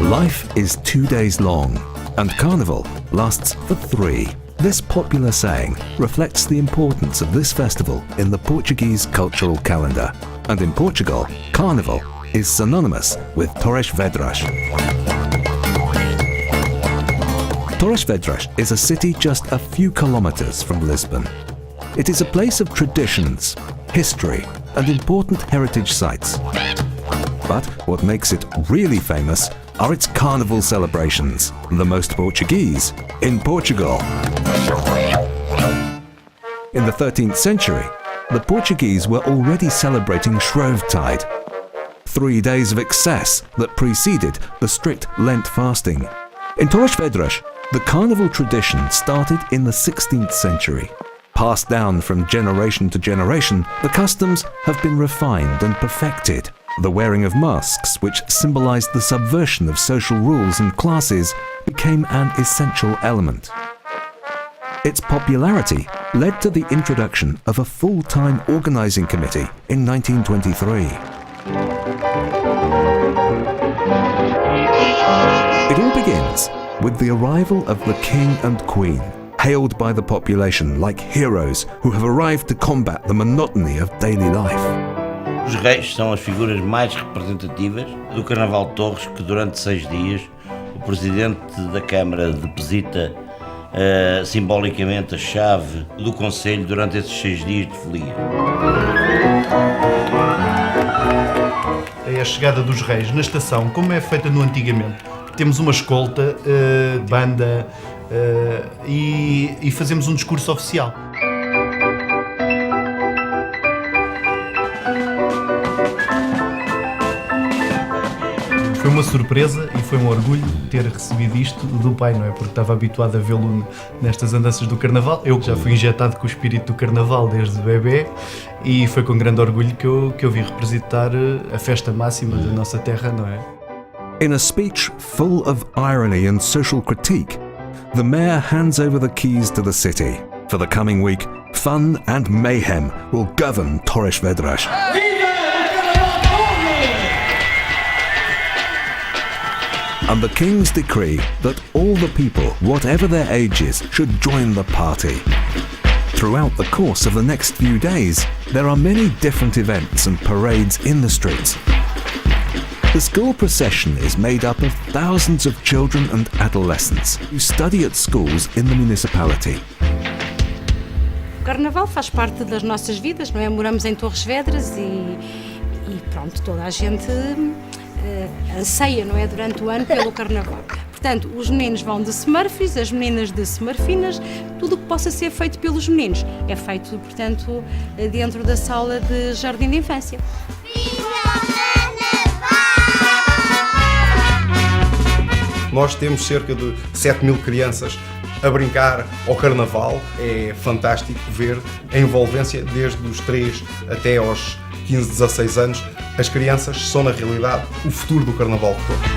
Life is 2 days long, and Carnival lasts for 3. This popular saying reflects the importance of this festival in the Portuguese cultural calendar, and in Portugal, Carnival is synonymous with Torres Vedras. Torres Vedras is a city just a few kilometers from Lisbon. It is a place of traditions, history, and important heritage sites. But what makes it really famous are its carnival celebrations, the most Portuguese in Portugal. In the 13th century, the Portuguese were already celebrating Shrovetide, 3 days of excess that preceded the strict Lent fasting. In Torres Vedras, the carnival tradition started in the 16th century. Passed down from generation to generation, the customs have been refined and perfected. The wearing of masks, which symbolized the subversion of social rules and classes, became an essential element. Its popularity led to the introduction of a full-time organizing committee in 1923. It all begins with the arrival of the king and queen, hailed by the population like heroes who have arrived to combat the monotony of daily life. Os reis são as figuras mais representativas do Carnaval de Torres, que durante 6 dias o presidente da Câmara deposita simbolicamente a chave do Conselho durante esses 6 dias de folia. É a chegada dos reis na estação, como é feita no antigamente. Temos uma escolta, banda e fazemos um discurso oficial. Foi uma surpresa e foi um orgulho ter recebido isto do pai, não é? Porque estava habituado a vê-lo nestas andanças do Carnaval. Eu já fui injetado com o espírito do Carnaval desde bebê e foi com grande orgulho que eu vim representar a festa máxima da nossa terra, não é? In a speech full of irony and social critique, the mayor hands over the keys to the city. For the coming week, fun and mayhem will govern Torres Vedras. And the king's decree that all the people, whatever their ages, should join the party. Throughout the course of the next few days, there are many different events and parades in the streets. The school procession is made up of thousands of children and adolescents who study at schools in the municipality. O Carnaval faz parte das nossas vidas, não é? Moramos em Torres Vedras e pronto, toda a gente anseia, não é, durante o ano pelo Carnaval. Portanto, os meninos vão de Smurfs, as meninas de Smurfinas, tudo o que possa ser feito pelos meninos é feito, portanto, dentro da sala de jardim de infância. Nós temos cerca de 7.000 crianças a brincar ao Carnaval. É fantástico ver a envolvência desde os 3 até aos 15, 16 anos. As crianças são, na realidade, o futuro do Carnaval de Torres.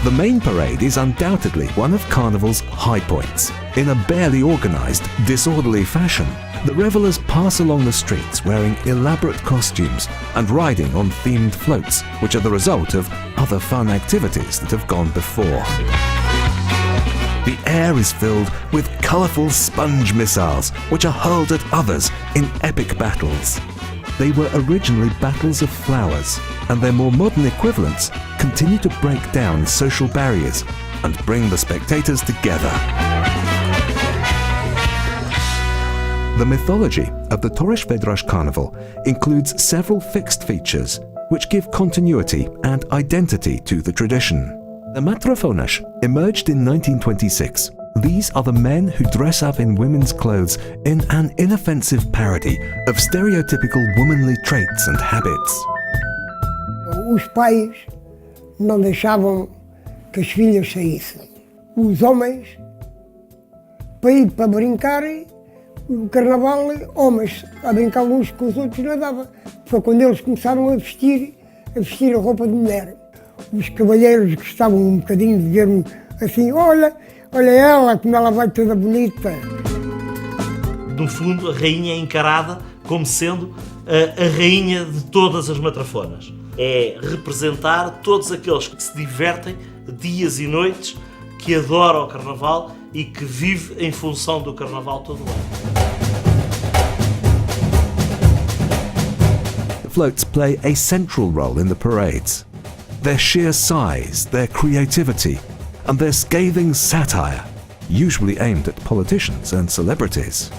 The main parade is undoubtedly one of Carnival's high points. In a barely organised, disorderly fashion, the revellers pass along the streets wearing elaborate costumes and riding on themed floats, which are the result of other fun activities that have gone before. The air is filled with colourful sponge missiles, which are hurled at others in epic battles. They were originally battles of flowers, and their more modern equivalents continue to break down social barriers and bring the spectators together. The mythology of the Torres Vedras Carnival includes several fixed features which give continuity and identity to the tradition. The matrofonas emerged in 1926 These are the men who dress up in women's clothes in an inoffensive parody of stereotypical womanly traits and habits. Os pais não deixavam que as filhas saíssem. Os homens, para ir para brincar, no carnaval, homens a brincar uns com os outros não dava. Foi quando eles começaram a vestir a roupa de mulher. Os cavalheiros gostavam um bocadinho de ver-me assim, olha ela, como ela vai toda bonita. No fundo, a rainha é encarada como sendo a rainha de todas as matrafonas. É representar todos aqueles que se divertem dias e noites, que adoram o carnaval e que vivem em função do carnaval todo o ano. Floats play a central role in the parades. Their sheer size, their creativity, and their scathing satire, usually aimed at politicians and celebrities.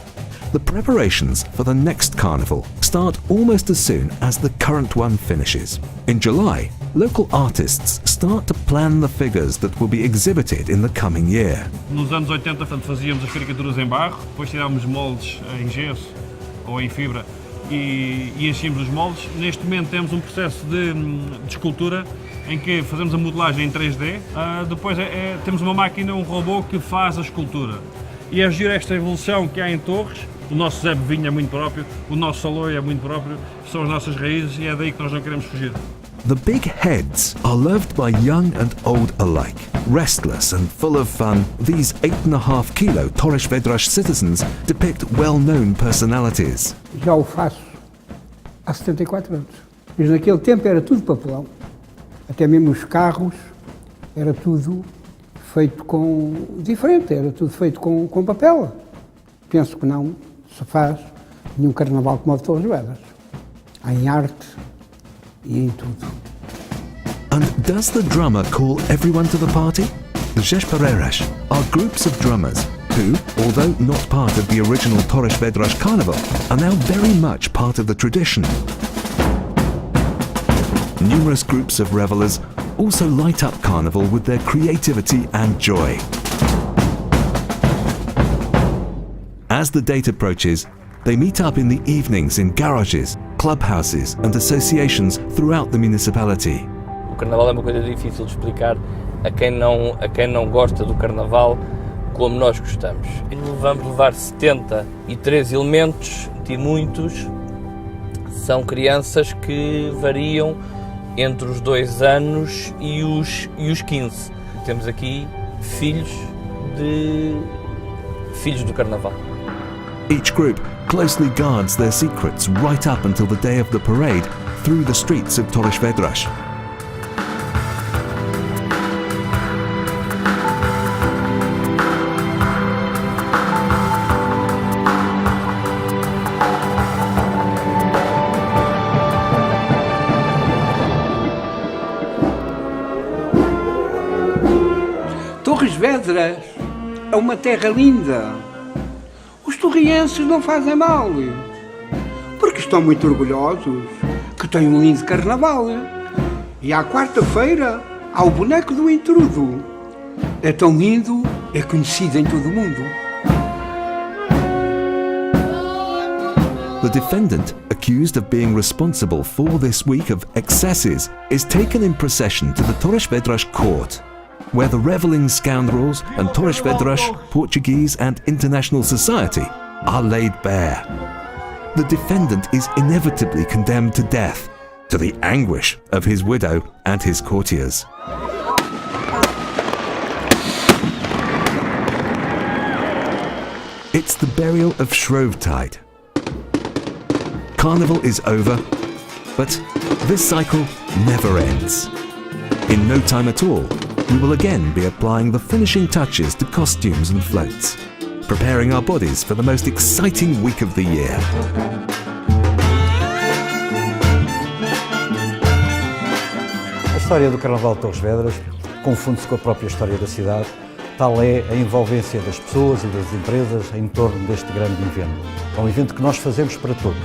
The preparations for the next carnival start almost as soon as the current one finishes. In July, local artists start to plan the figures that will be exhibited in the coming year. Nos anos 80, portanto, fazíamos as caricaturas em barro, depois tirávamos moldes em gesso ou em fibra e enchíamos os moldes. Neste momento temos um processo de escultura em que fazemos a modelagem em 3D, depois temos uma máquina, um robô que faz a escultura. E é giro esta evolução que há em Torres. O nosso Zé Bevinho é muito próprio, o nosso Saloio é muito próprio, são as nossas raízes e é daí que nós não queremos fugir. The big heads are loved by young and old alike. Restless and full of fun, these 8.5-kilo Torres Vedras citizens depict well-known personalities. Já o faço há 74 anos. Mas naquele tempo era tudo papelão. Até mesmo os carros, era tudo feito diferente, era tudo feito com papel. Penso que não se faz nenhum carnaval como o de Torres Vedras. Em arte e em tudo. And does the drummer call everyone to the party? The Jespareras are groups of drummers who, although not part of the original Torres Vedras carnival, are now very much part of the tradition. Numerous groups of revellers also light up carnival with their creativity and joy. As the date approaches, they meet up in the evenings in garages, clubhouses and associations throughout the municipality. O carnaval é uma coisa difícil de explicar a quem não gosta do carnaval como nós gostamos. Vamos levar 73 elementos e muitos são crianças que variam entre os 2 anos e os 15. Temos aqui filhos do carnaval. Each group closely guards their secrets right up until the day of the parade through the streets of Torres Vedras. Torres Vedras é uma terra linda. Os torrienses não fazem mal, porque estão muito orgulhosos que têm um lindo carnaval. E à quarta-feira há o boneco do intrudo. É tão lindo, é conhecido em todo o mundo. The defendant, accused of being responsible for this week of excesses, is taken in procession to the Torres Vedras court, where the revelling scoundrels and Torres Vedras, Portuguese and international society are laid bare. The defendant is inevitably condemned to death, to the anguish of his widow and his courtiers. It's the burial of Shrovetide. Carnival is over, but this cycle never ends. In no time at all, we will again be applying the finishing touches to costumes and floats, preparing our bodies for the most exciting week of the year. A história do Carnaval de Torres Vedras confunde-se com a própria história da cidade, tal é a envolvência das pessoas e das empresas em torno deste grande evento. É um evento que nós fazemos para todos.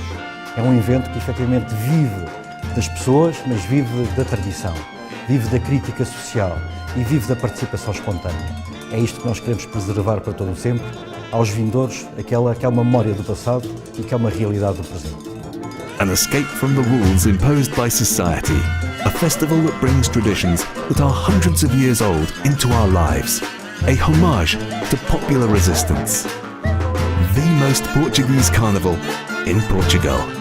É um evento que efetivamente vive das pessoas, mas vive da tradição, vive da crítica social e vive da participação espontânea. É isto que nós queremos preservar para todo o sempre, aos vindouros, aquela que é uma memória do passado e que é uma realidade do presente. An escape from the rules imposed by society. A festival that brings traditions that are hundreds of years old into our lives. A homage to popular resistance. The most Portuguese carnival in Portugal.